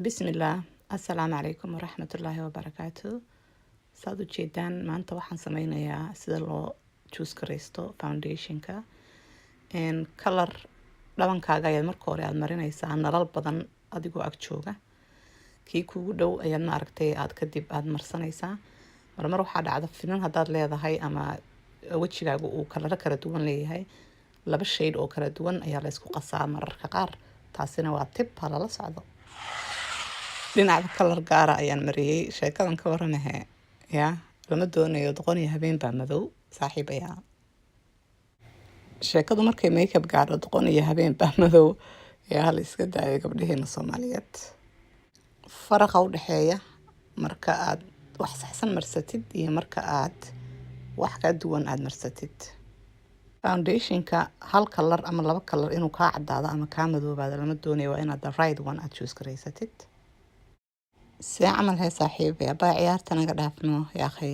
بسم الله السلام عليكم ورحمة الله وبركاته. saad u jeedaan maanta waxaan sameynayaa sida loo choose gareysto foundationka color dhabankaaga ayaad marka hore aad marinaysaa nalal badan adigoo ag jooga kii kugu dhow ayaad maaragtay aad kadib aad marsanaysaa marmar waxaa dhacda finan haddaad leedahay ama wejigaagu uu kalaro kala duwan leeyahay laba shade oo kala duwan ayaa la isku qasaa mararka qaar taasina waa tip ha lala socdo dhinaca kalar gaara ayaan mariyay sheekadan ka waramahe yaa lama doonayo doqon iyo habeen baa madow saaxiibayaa sheekadu markay makeup gaadho doqon iyo habeen baa madow yaa hal iska daayo gabdhaheena Soomaaliyeed faraqa u dhaxeeya marka aad wax saxsan marsatid iyo marka aad wax ka duwan aad marsatid foundationka hal kalar ama laba kalar inuu ka cadaado ama ka madoobaado lama doonayo waa inaad the right one aad choose gareysatid si camal hay saaxiibay baa ciyaarta naga dhaafno yaa akhay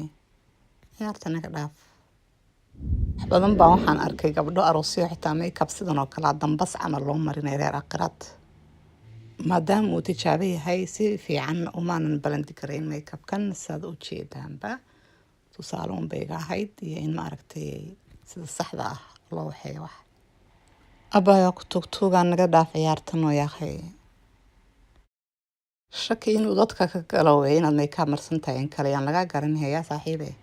ciyaarta naga dhaaf wax badan baa waxaan arkay gabdho aroosyo xitaa makeup sidan oo kala dambas camal loo marinay reer aqraad maadaama uu tijaabo yahay si fiican umaanan balandi karayn makeupkan saad u jeedaanba tusaale un bay ahayd iyo in maaragtay sida saxda ah loo waxeeyo wax abaya ku tugtuugaan naga dhaaf ciyaartan oo yaa akhay shaki inuu dadka ka galo inaad makeup marsan tahay in kale aan laga garanaya saaxiibay